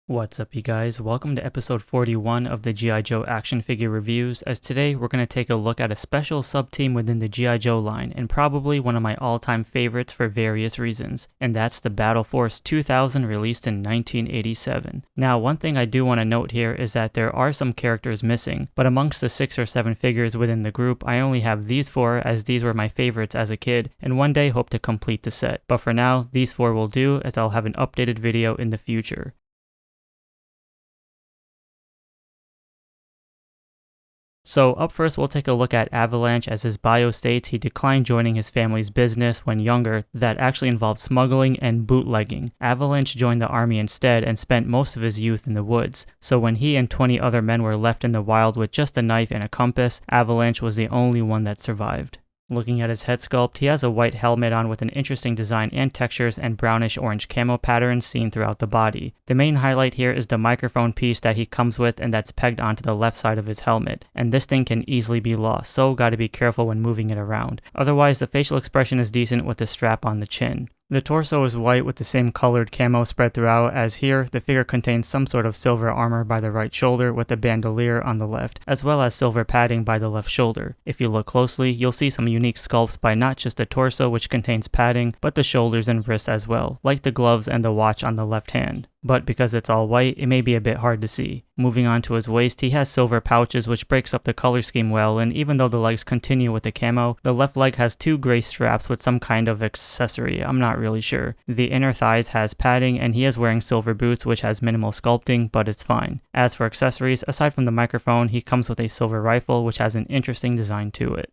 What's up, you guys? Welcome to episode 41 of the G.I. Joe action figure reviews, as today we're going to take a look at a special sub-team within the G.I. Joe line, and probably one of my all-time favorites for various reasons, and that's the Battle Force 2000 released in 1987. Now, one thing I do want to note here is that there are some characters missing, but amongst the 6 or 7 figures within the group, I only have these 4 as these were my favorites as a kid, and one day hope to complete the set. But for now, these 4 will do, as I'll have an updated video in the future. So up first, we'll take a look at Avalanche. As his bio states, he declined joining his family's business when younger that actually involved smuggling and bootlegging. Avalanche joined the army instead and spent most of his youth in the woods. So when he and 20 other men were left in the wild with just a knife and a compass, Avalanche was the only one that survived. Looking at his head sculpt, he has a white helmet on with an interesting design and textures and brownish orange camo patterns seen throughout the body. The main highlight here is the microphone piece that he comes with and that's pegged onto the left side of his helmet, and this thing can easily be lost, so gotta be careful when moving it around. Otherwise, the facial expression is decent with the strap on the chin. The torso is white with the same colored camo spread throughout, as here, the figure contains some sort of silver armor by the right shoulder with a bandolier on the left, as well as silver padding by the left shoulder. If you look closely, you'll see some unique sculpts by not just the torso, which contains padding, but the shoulders and wrists as well, like the gloves and the watch on the left hand. But because it's all white, it may be a bit hard to see. Moving on to his waist, he has silver pouches which breaks up the color scheme well, and even though the legs continue with the camo, the left leg has 2 gray straps with some kind of accessory, I'm not really sure. The inner thighs has padding, and he is wearing silver boots which has minimal sculpting, but it's fine. As for accessories, aside from the microphone, he comes with a silver rifle which has an interesting design to it.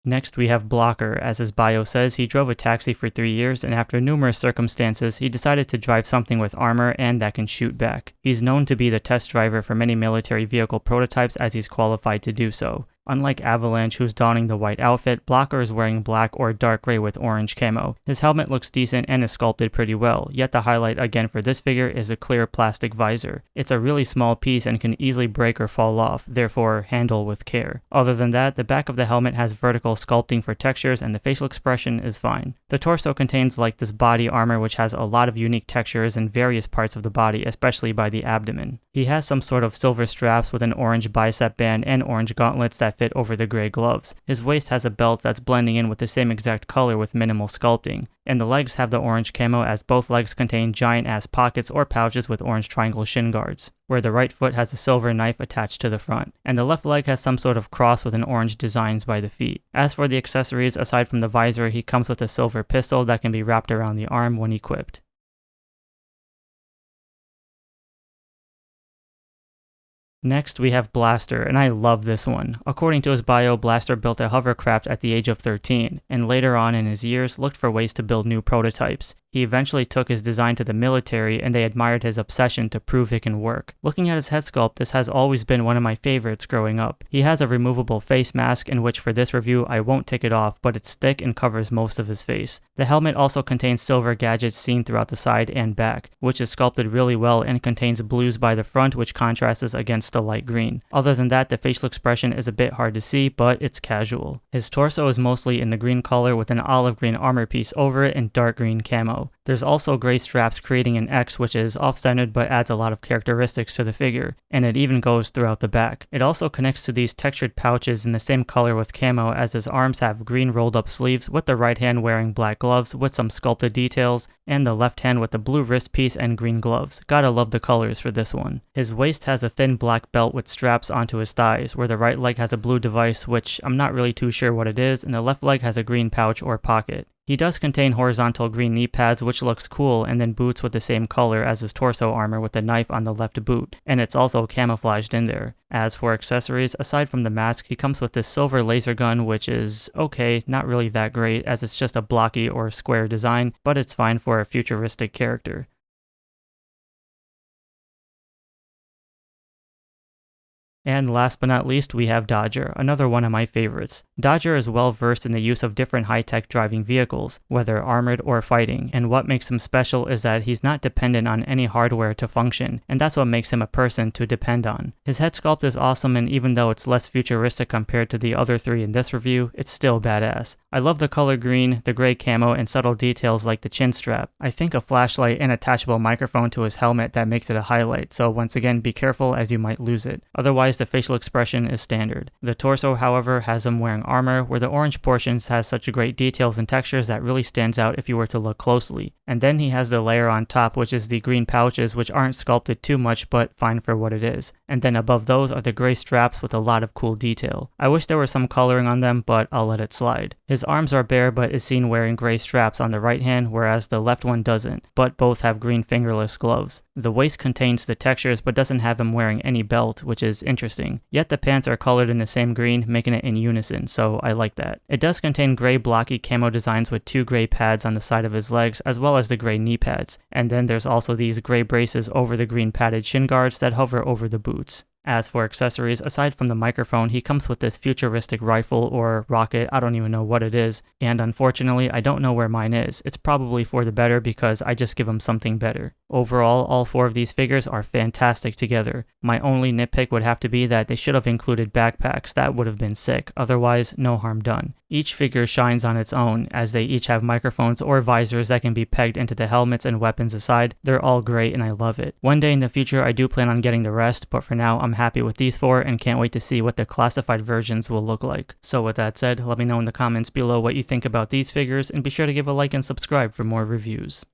Next, we have Blocker. As his bio says, he drove a taxi for 3 years, and after numerous circumstances, he decided to drive something with armor and that can shoot back. He's known to be the test driver for many military vehicle prototypes, as he's qualified to do so. Unlike Avalanche, who's donning the white outfit, Blocker is wearing black or dark gray with orange camo. His helmet looks decent and is sculpted pretty well, yet the highlight again for this figure is a clear plastic visor. It's a really small piece and can easily break or fall off, therefore handle with care. Other than that, the back of the helmet has vertical sculpting for textures and the facial expression is fine. The torso contains like this body armor which has a lot of unique textures in various parts of the body, especially by the abdomen. He has some sort of silver straps with an orange bicep band and orange gauntlets that fit over the gray gloves. His waist has a belt that's blending in with the same exact color with minimal sculpting. And the legs have the orange camo, as both legs contain giant ass pockets or pouches with orange triangle shin guards, where the right foot has a silver knife attached to the front, and the left leg has some sort of cross with an orange designs by the feet. As for the accessories, aside from the visor, he comes with a silver pistol that can be wrapped around the arm when equipped. Next, we have Blaster, and I love this one. According to his bio, Blaster built a hovercraft at the age of 13, and later on in his years looked for ways to build new prototypes. He eventually took his design to the military, and they admired his obsession to prove it can work. Looking at his head sculpt, this has always been one of my favorites growing up. He has a removable face mask, in which for this review I won't take it off, but it's thick and covers most of his face. The helmet also contains silver gadgets seen throughout the side and back, which is sculpted really well and contains blues by the front which contrasts against the light green. Other than that, the facial expression is a bit hard to see, but it's casual. His torso is mostly in the green color with an olive green armor piece over it and dark green camo. There's also gray straps creating an X which is off-centered but adds a lot of characteristics to the figure, and it even goes throughout the back. It also connects to these textured pouches in the same color with camo, as his arms have green rolled up sleeves, with the right hand wearing black gloves with some sculpted details, and the left hand with the blue wrist piece and green gloves. Gotta love the colors for this one. His waist has a thin black belt with straps onto his thighs, where the right leg has a blue device which I'm not really too sure what it is, and the left leg has a green pouch or pocket. He does contain horizontal green knee pads which looks cool, and then boots with the same color as his torso armor with the knife on the left boot, and it's also camouflaged in there. As for accessories, aside from the mask, he comes with this silver laser gun which is okay, not really that great as it's just a blocky or square design, but it's fine for a futuristic character. And last but not least, we have Dodger, another one of my favorites. Dodger is well versed in the use of different high-tech driving vehicles, whether armored or fighting, and what makes him special is that he's not dependent on any hardware to function, and that's what makes him a person to depend on. His head sculpt is awesome, and even though it's less futuristic compared to the other three in this review, it's still badass. I love the color green, the gray camo, and subtle details like the chin strap. I think a flashlight and attachable microphone to his helmet that makes it a highlight, so once again be careful as you might lose it. Otherwise, the facial expression is standard. The torso, however, has him wearing armor, where the orange portions has such great details and textures that really stands out if you were to look closely. And then he has the layer on top, which is the green pouches, which aren't sculpted too much but fine for what it is. And then above those are the gray straps with a lot of cool detail. I wish there was some coloring on them, but I'll let it slide. His arms are bare but is seen wearing gray straps on the right hand, whereas the left one doesn't, but both have green fingerless gloves. The waist contains the textures but doesn't have him wearing any belt, which is interesting. Yet the pants are colored in the same green, making it in unison, so I like that. It does contain gray blocky camo designs with 2 gray pads on the side of his legs, as well as the gray knee pads. And then there's also these gray braces over the green padded shin guards that hover over the boots. As for accessories, aside from the microphone, he comes with this futuristic rifle or rocket, I don't even know what it is, and unfortunately I don't know where mine is. It's probably for the better because I just give him something better. Overall, all 4 of these figures are fantastic together. My only nitpick would have to be that they should have included backpacks, that would have been sick, otherwise no harm done. Each figure shines on its own, as they each have microphones or visors that can be pegged into the helmets and weapons aside. They're all great and I love it. One day in the future I do plan on getting the rest, but for now I'm happy with these 4 and can't wait to see what the classified versions will look like. So with that said, let me know in the comments below what you think about these figures and be sure to give a like and subscribe for more reviews.